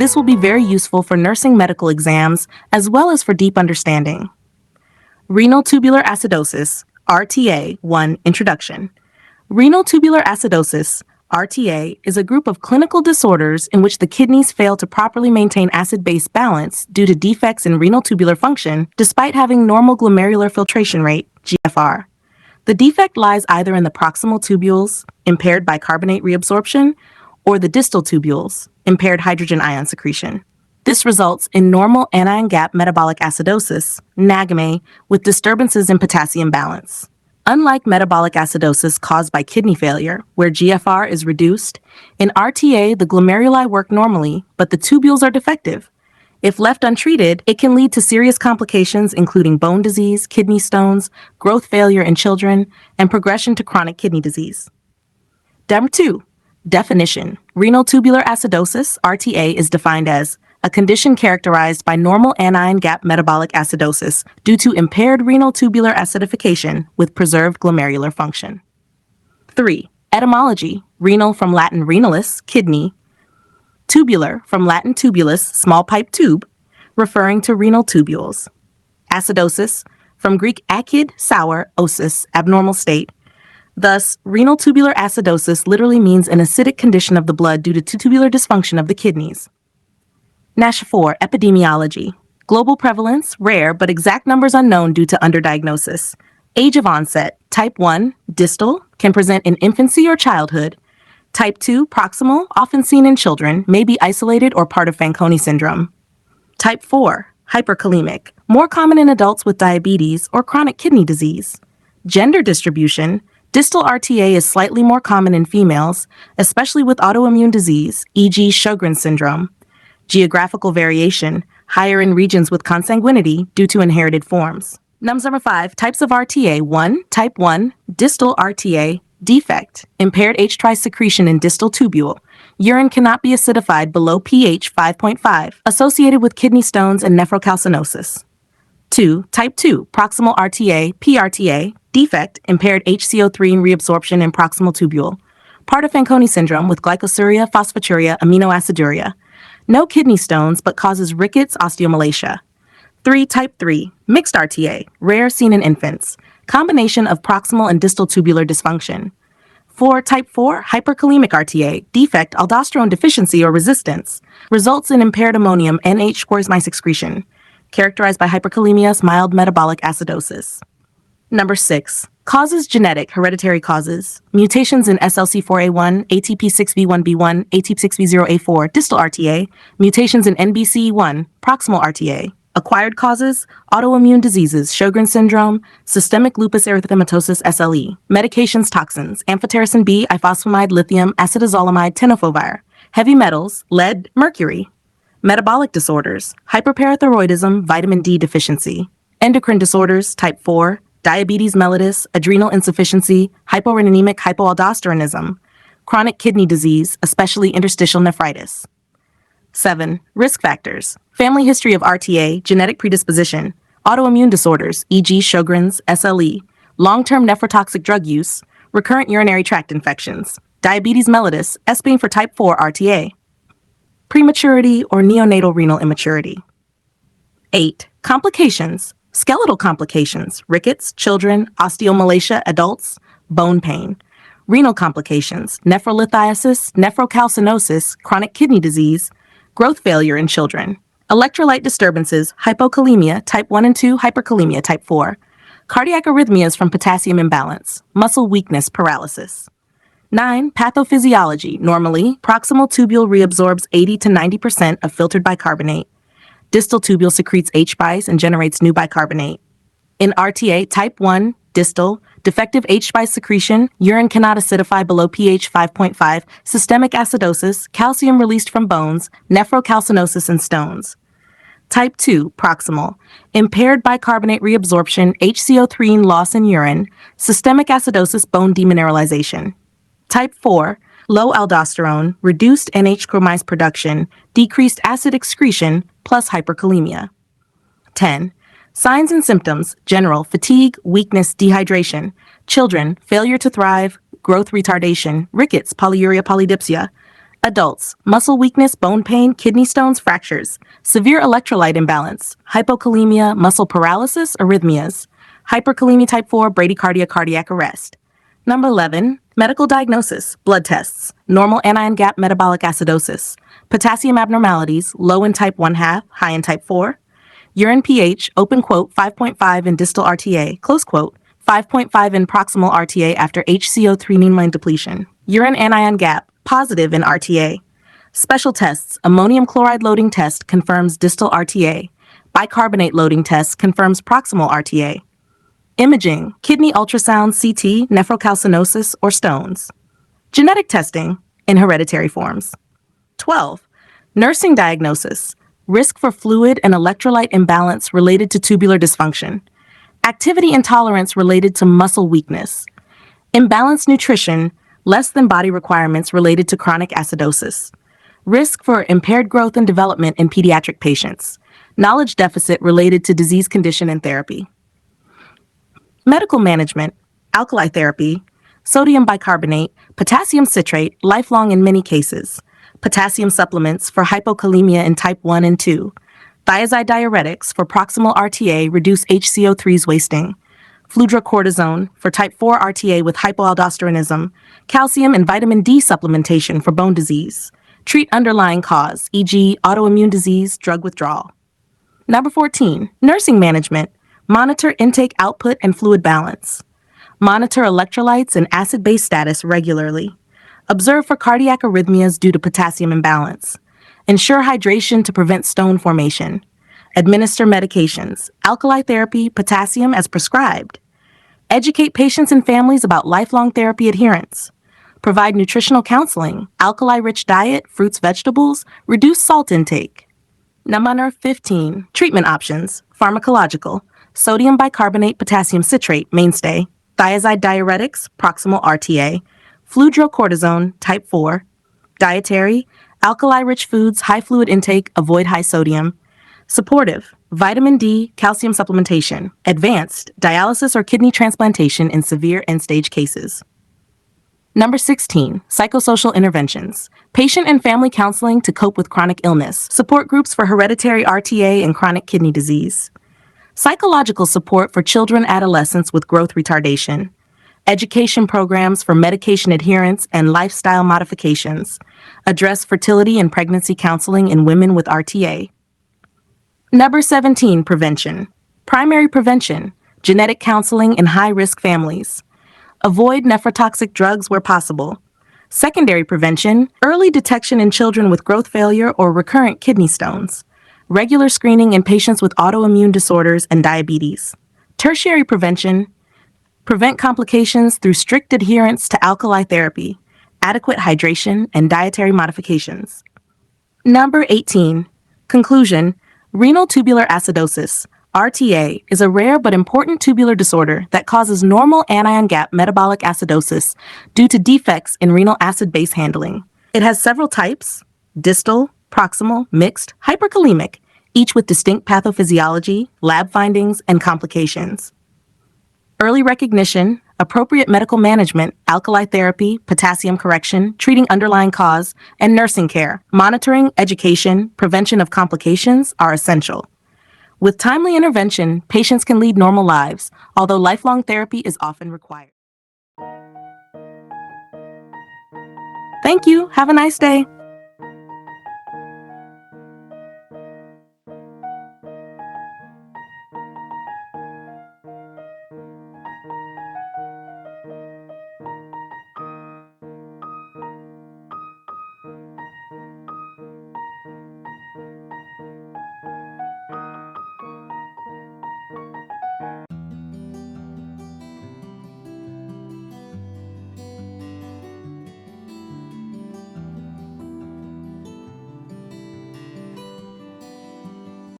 This will be very useful for nursing medical exams as well as for deep understanding. Renal Tubular Acidosis, RTA 1 Introduction. Renal tubular acidosis, RTA, is a group of clinical disorders in which the kidneys fail to properly maintain acid-base balance due to defects in renal tubular function despite having normal glomerular filtration rate, GFR. The defect lies either in the proximal tubules, impaired bicarbonate reabsorption, or the distal tubules, impaired hydrogen ion secretion. This results in normal anion gap metabolic acidosis, NAGME, with disturbances in potassium balance. Unlike metabolic acidosis caused by kidney failure, where GFR is reduced, in RTA the glomeruli work normally, but the tubules are defective. If left untreated, it can lead to serious complications including bone disease, kidney stones, growth failure in children, and progression to chronic kidney disease. 2. Definition. Renal tubular acidosis, RTA, is defined as a condition characterized by normal anion gap metabolic acidosis due to impaired renal tubular acidification with preserved glomerular function. 3. Etymology. Renal from Latin renalis, kidney. Tubular from Latin tubulus, small pipe tube, referring to renal tubules. Acidosis from Greek acid, sour, osis, abnormal state. Thus, renal tubular acidosis literally means an acidic condition of the blood due to tubular dysfunction of the kidneys. 4. Epidemiology. Global prevalence, rare but exact numbers unknown due to underdiagnosis. Age of onset, type 1, distal, can present in infancy or childhood. Type 2, proximal, often seen in children, may be isolated or part of Fanconi syndrome. Type 4, hyperkalemic, more common in adults with diabetes or chronic kidney disease. Gender distribution, distal RTA is slightly more common in females, especially with autoimmune disease, e.g. Sjogren's syndrome. Geographical variation, higher in regions with consanguinity due to inherited forms. Number 5, types of RTA. 1. Type 1, distal RTA, defect, impaired H3 secretion in distal tubule. Urine cannot be acidified below pH 5.5, associated with kidney stones and nephrocalcinosis. 2. Type 2, proximal RTA, PRTA, defect, impaired HCO3 in reabsorption in proximal tubule. Part of Fanconi syndrome with glycosuria, phosphaturia, aminoaciduria. No kidney stones, but causes rickets, osteomalacia. 3. Type 3, mixed RTA, rare, seen in infants. Combination of proximal and distal tubular dysfunction. 4. Type 4, hyperkalemic RTA, defect, aldosterone deficiency or resistance. Results in impaired ammonium NH excretion. Characterized by hyperkalemia, mild metabolic acidosis. Number 6. Causes: genetic, hereditary causes. Mutations in SLC4A1, ATP6V1B1, ATP6V0A4, distal RTA. Mutations in NBCE1, proximal RTA. Acquired causes: autoimmune diseases, Sjogren's syndrome, systemic lupus erythematosus SLE. Medications: toxins, amphotericin B, ifosfamide, lithium, acidazolamide, tenofovir. Heavy metals: lead, mercury. Metabolic disorders: hyperparathyroidism, vitamin D deficiency. Endocrine disorders: type 4, diabetes mellitus, adrenal insufficiency, hyporeninemic hypoaldosteronism, chronic kidney disease, especially interstitial nephritis. 7. Risk factors: family history of RTA, genetic predisposition, autoimmune disorders, e.g. Sjogren's, SLE, long-term nephrotoxic drug use, recurrent urinary tract infections, diabetes mellitus, being for type 4 RTA, prematurity or neonatal renal immaturity. 8. Complications: skeletal complications, rickets, children, osteomalacia, adults, bone pain. Renal complications: nephrolithiasis, nephrocalcinosis, chronic kidney disease, growth failure in children. Electrolyte disturbances: hypokalemia, type 1 and 2, hyperkalemia, type 4. Cardiac arrhythmias from potassium imbalance, muscle weakness, paralysis. 9. Pathophysiology: normally, proximal tubule reabsorbs 80 to 90% of filtered bicarbonate. Distal tubule secretes H-bice and generates new bicarbonate. In RTA, type 1, distal, defective H-bice secretion, urine cannot acidify below pH 5.5, systemic acidosis, calcium released from bones, nephrocalcinosis, and stones. Type 2, proximal, impaired bicarbonate reabsorption, HCO3 loss in urine, systemic acidosis, bone demineralization. Type 4, low aldosterone, reduced NH production, decreased acid excretion, plus hyperkalemia. 10. Signs and symptoms: general, fatigue, weakness, dehydration. Children, failure to thrive, growth retardation, rickets, polyuria, polydipsia. Adults, muscle weakness, bone pain, kidney stones, fractures, severe electrolyte imbalance, hypokalemia, muscle paralysis, arrhythmias, hyperkalemia type 4, bradycardia, cardiac arrest. Number 11, medical diagnosis, blood tests, normal anion gap metabolic acidosis, potassium abnormalities, low in type 1 half, high in type 4, urine pH, open quote, 5.5 in distal RTA, close quote, 5.5 in proximal RTA after HCO3 anemia depletion, urine anion gap, positive in RTA. Special tests, ammonium chloride loading test confirms distal RTA, bicarbonate loading test confirms proximal RTA. Imaging, kidney ultrasound, CT, nephrocalcinosis, or stones. Genetic testing, in hereditary forms. 12. Nursing diagnosis, risk for fluid and electrolyte imbalance related to tubular dysfunction. Activity intolerance related to muscle weakness. Imbalanced nutrition, less than body requirements related to chronic acidosis. Risk for impaired growth and development in pediatric patients. Knowledge deficit related to disease condition and therapy. Medical management, alkali therapy, sodium bicarbonate, potassium citrate, lifelong in many cases. Potassium supplements for hypokalemia in type 1 and 2. Thiazide diuretics for proximal RTA reduce HCO3's wasting. Fludrocortisone for type 4 RTA with hypoaldosteronism. Calcium and vitamin D supplementation for bone disease. Treat underlying cause, e.g. autoimmune disease, drug withdrawal. Number 14, nursing management. Monitor intake output and fluid balance. Monitor electrolytes and acid-base status regularly. Observe for cardiac arrhythmias due to potassium imbalance. Ensure hydration to prevent stone formation. Administer medications, alkali therapy, potassium as prescribed. Educate patients and families about lifelong therapy adherence. Provide nutritional counseling, alkali-rich diet, fruits, vegetables, reduce salt intake. Number 15, treatment options, pharmacological, sodium bicarbonate, potassium citrate, mainstay, thiazide diuretics, proximal RTA, fludrocortisone, type 4, dietary, alkali-rich foods, high fluid intake, avoid high sodium, supportive, vitamin D, calcium supplementation, advanced, dialysis or kidney transplantation in severe end-stage cases. Number 16, psychosocial interventions, patient and family counseling to cope with chronic illness, support groups for hereditary RTA and chronic kidney disease, psychological support for children, adolescents with growth retardation, education programs for medication adherence and lifestyle modifications, address fertility and pregnancy counseling in women with RTA. Number 17, prevention, primary prevention, genetic counseling in high-risk families, avoid nephrotoxic drugs where possible, secondary prevention, early detection in children with growth failure or recurrent kidney stones, regular screening in patients with autoimmune disorders and diabetes, tertiary prevention, prevent complications through strict adherence to alkali therapy, adequate hydration, and dietary modifications. Number 18, conclusion, renal tubular acidosis, RTA, is a rare but important tubular disorder that causes normal anion gap metabolic acidosis due to defects in renal acid-base handling. It has several types, distal, proximal, mixed, hyperkalemic, each with distinct pathophysiology, lab findings, and complications. Early recognition, appropriate medical management, alkali therapy, potassium correction, treating underlying cause, and nursing care, monitoring, education, prevention of complications are essential. With timely intervention, patients can lead normal lives, although lifelong therapy is often required. Thank you. Have a nice day.